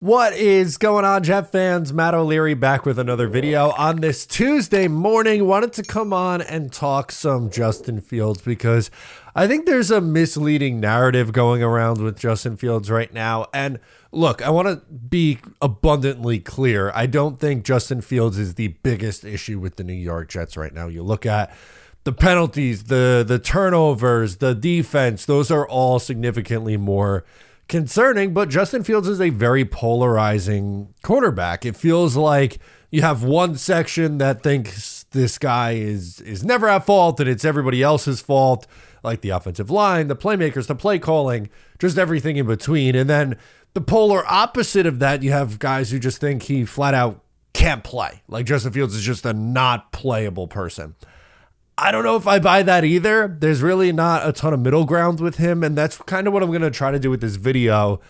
What is going on, Jet fans? Matt O'Leary back with another video on this Tuesday morning. Wanted to come on and talk some Justin Fields because I think there's a misleading narrative going around with Justin Fields right now. And look, I want to be abundantly clear. I don't think Justin Fields is the biggest issue with the New York Jets right now. You look at the penalties, the turnovers, the defense, those are all significantly more concerning, but Justin Fields is a very polarizing quarterback. It feels like you have one section that thinks this guy is never at fault and it's everybody else's fault, like the offensive line, the playmakers, the play calling, just everything in between. And then the polar opposite of that, you have guys who just think he flat out can't play. Like Justin Fields is just a not playable person. I don't know if I buy that either. There's really not a ton of middle ground with him, and that's kind of what I'm going to try to do with this video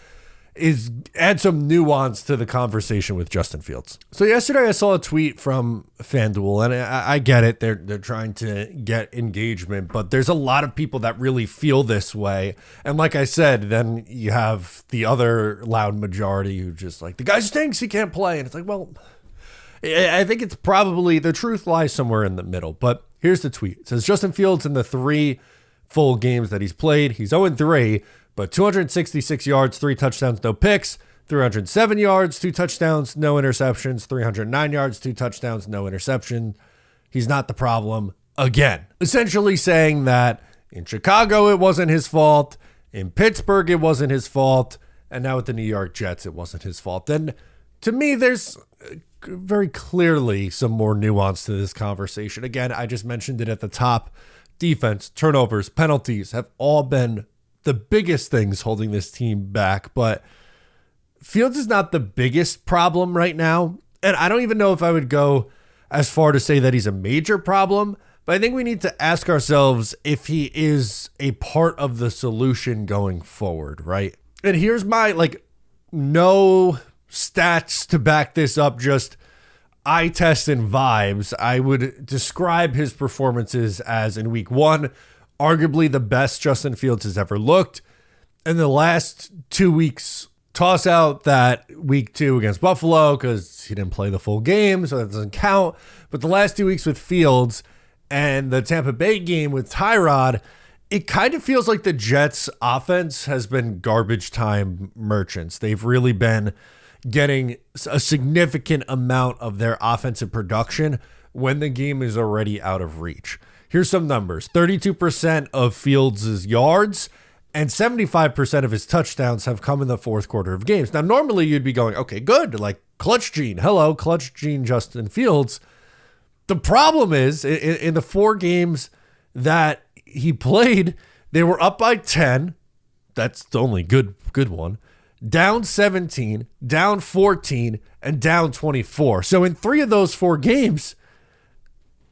is add some nuance to the conversation with Justin Fields. So yesterday I saw a tweet from FanDuel, and I get it. They're trying to get engagement, but there's a lot of people that really feel this way. And like I said, then you have the other loud majority who just like, the guy stinks, he can't play. And it's like, well, I think it's probably the truth lies somewhere in the middle, but here's the tweet. It says Justin Fields in the 3 full games that he's played, he's 0-3, but 266 yards, 3 touchdowns, no picks, 307 yards, 2 touchdowns, no interceptions, 309 yards, 2 touchdowns, no interception. He's not the problem again. Essentially saying that in Chicago, it wasn't his fault. In Pittsburgh, it wasn't his fault. And now with the New York Jets, it wasn't his fault. And to me, there's very clearly some more nuance to this conversation. Again, I just mentioned it at the top. Defense, turnovers, penalties have all been the biggest things holding this team back. But Fields is not the biggest problem right now. And I don't even know if I would go as far to say that he's a major problem. But I think we need to ask ourselves if he is a part of the solution going forward, right? And here's my, no stats to back this up, just eye test and vibes. I would describe his performances as in week 1, arguably the best Justin Fields has ever looked. In the last 2 weeks, toss out that week 2 against Buffalo because he didn't play the full game, so that doesn't count. But the last 2 weeks with Fields and the Tampa Bay game with Tyrod, it kind of feels like the Jets offense has been garbage time merchants. They've really been getting a significant amount of their offensive production when the game is already out of reach. Here's some numbers. 32% of Fields' yards and 75% of his touchdowns have come in the fourth quarter of games. Now, normally you'd be going, okay, good, like clutch gene. Hello, clutch gene Justin Fields. The problem is in the 4 games that he played, they were up by 10. That's the only good one. Down 17, down 14, and down 24. So in 3 of those 4 games,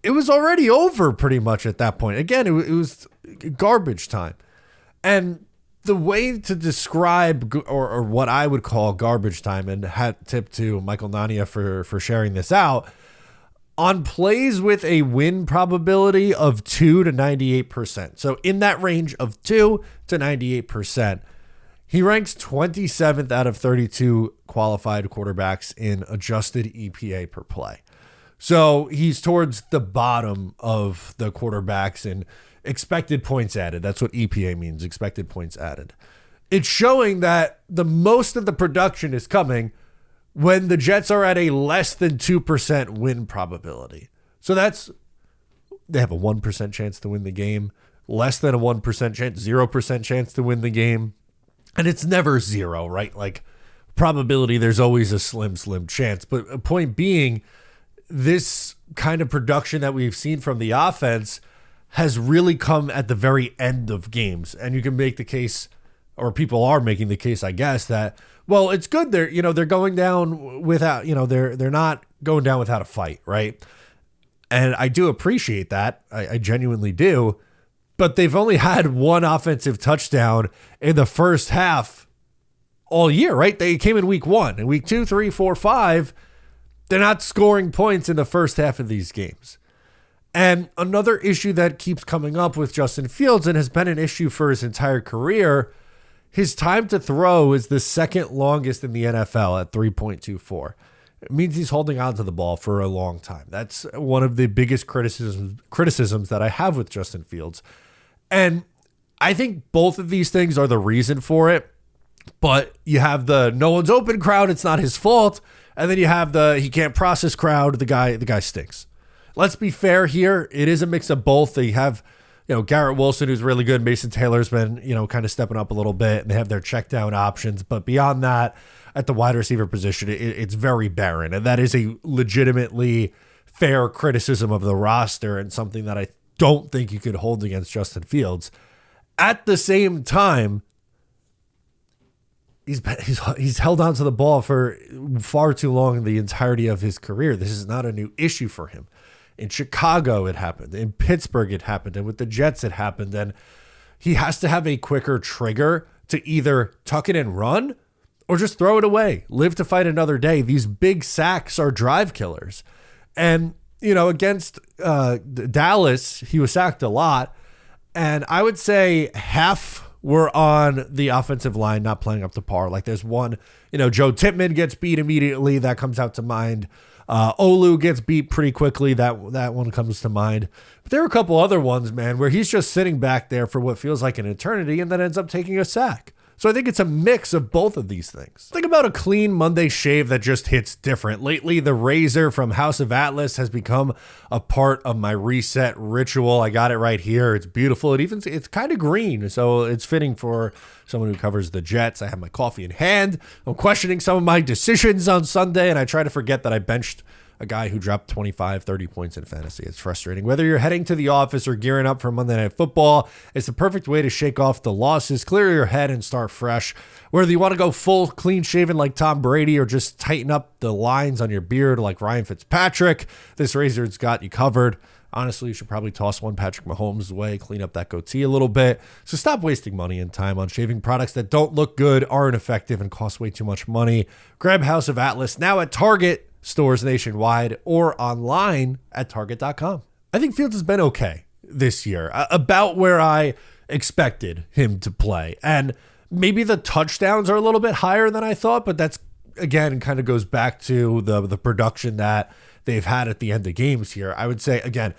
it was already over pretty much at that point. Again, it was garbage time. And the way to describe or what I would call garbage time, and hat tip to Michael Nania for sharing this out, on plays with a win probability of 2 to 98%. So in that range of 2 to 98%, he ranks 27th out of 32 qualified quarterbacks in adjusted EPA per play. So he's towards the bottom of the quarterbacks in expected points added. That's what EPA means, expected points added. It's showing that the most of the production is coming when the Jets are at a less than 2% win probability. So they have a 1% chance to win the game, less than a 1% chance, 0% chance to win the game. And it's never 0, right? Like probability, there's always a slim chance. But a point being, this kind of production that we've seen from the offense has really come at the very end of games. And you can make the case, or people are making the case, I guess, that, well, it's good. They're going down without, they're not going down without a fight, right? And I do appreciate that. I genuinely do. But they've only had 1 offensive touchdown in the first half all year, right? They came in week 1. In week 2, 3, 4, 5, they're not scoring points in the first half of these games. And another issue that keeps coming up with Justin Fields and has been an issue for his entire career His time to throw is the second longest in the NFL at 3.24. It means he's holding on to the ball for a long time. That's one of the biggest criticisms that I have with Justin Fields. And I think both of these things are the reason for it. But you have the no one's open crowd, it's not his fault. And then you have the he can't process crowd, the guy stinks. Let's be fair here. It is a mix of both. They have, Garrett Wilson, who's really good. Mason Taylor's been, kind of stepping up a little bit, and they have their check down options. But beyond that, at the wide receiver position, it's very barren. And that is a legitimately fair criticism of the roster and something that I don't think you could hold against Justin Fields. At the same time, he's held on to the ball for far too long in the entirety of his career. This is not a new issue for him. In Chicago, it happened. In Pittsburgh, it happened. And with the Jets, it happened. And he has to have a quicker trigger to either tuck it and run or just throw it away. Live to fight another day. These big sacks are drive killers. And, against Dallas, he was sacked a lot. And I would say half were on the offensive line not playing up to par. Like there's one, Joe Tippmann gets beat immediately. That comes out to mind. Olu gets beat pretty quickly. That one comes to mind. But there are a couple other ones, man, where he's just sitting back there for what feels like an eternity and then ends up taking a sack. So I think it's a mix of both of these things. Think about a clean Monday shave that just hits different. Lately, the razor from House of Atlas has become a part of my reset ritual. I got it right here. It's beautiful. It's kind of green, so it's fitting for someone who covers the Jets. I have my coffee in hand. I'm questioning some of my decisions on Sunday, and I try to forget that I benched a guy who dropped 25, 30 points in fantasy. It's frustrating. Whether you're heading to the office or gearing up for Monday Night Football, it's the perfect way to shake off the losses, clear your head, and start fresh. Whether you want to go full clean shaven like Tom Brady or just tighten up the lines on your beard like Ryan Fitzpatrick, this razor's got you covered. Honestly, you should probably toss one Patrick Mahomes away, clean up that goatee a little bit. So stop wasting money and time on shaving products that don't look good, aren't effective, and cost way too much money. Grab House of Atlas now at Target stores nationwide or online at target.com. I think Fields has been okay this year, about where I expected him to play. And maybe the touchdowns are a little bit higher than I thought, but that's, again, kind of goes back to the production that they've had at the end of games here. I would say, again,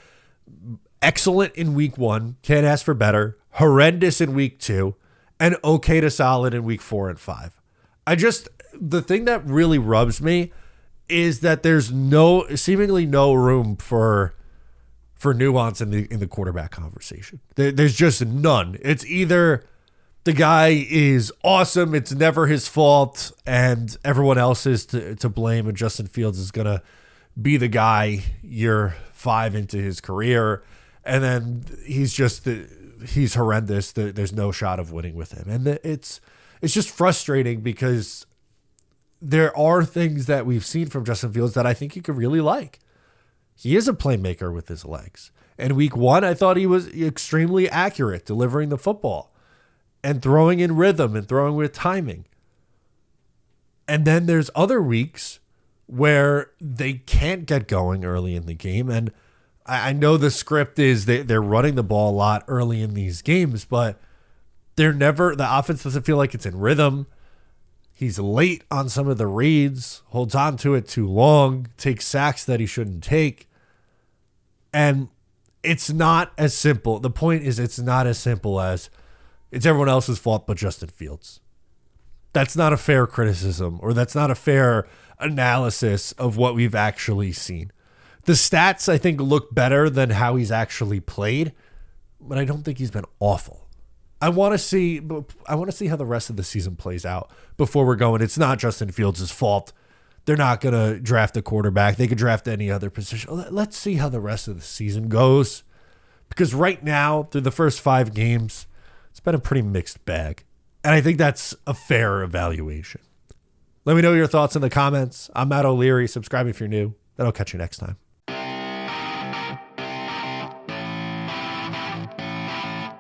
excellent in week 1, can't ask for better, horrendous in week 2, and okay to solid in week 4 and 5. The thing that really rubs me is that there's seemingly no room for nuance in the quarterback conversation. There's just none. It's either the guy is awesome, it's never his fault, and everyone else is to blame, and Justin Fields is going to be the guy year 5 into his career, and then he's horrendous. There's no shot of winning with him. And it's just frustrating because there are things that we've seen from Justin Fields that I think you could really like. He is a playmaker with his legs. In week 1, I thought he was extremely accurate delivering the football and throwing in rhythm and throwing with timing. And then there's other weeks where they can't get going early in the game. And I know the script is they're running the ball a lot early in these games, but the offense doesn't feel like it's in rhythm. He's late on some of the reads, holds on to it too long, takes sacks that he shouldn't take. And it's not as simple. The point is, it's not as simple as it's everyone else's fault but Justin Fields. That's not a fair criticism, or that's not a fair analysis of what we've actually seen. The stats, I think, look better than how he's actually played, but I don't think he's been awful. I want to see how the rest of the season plays out before we're going, it's not Justin Fields' fault. They're not going to draft a quarterback. They could draft any other position. Let's see how the rest of the season goes. Because right now, through the first 5 games, it's been a pretty mixed bag. And I think that's a fair evaluation. Let me know your thoughts in the comments. I'm Matt O'Leary. Subscribe if you're new. Then I'll catch you next time.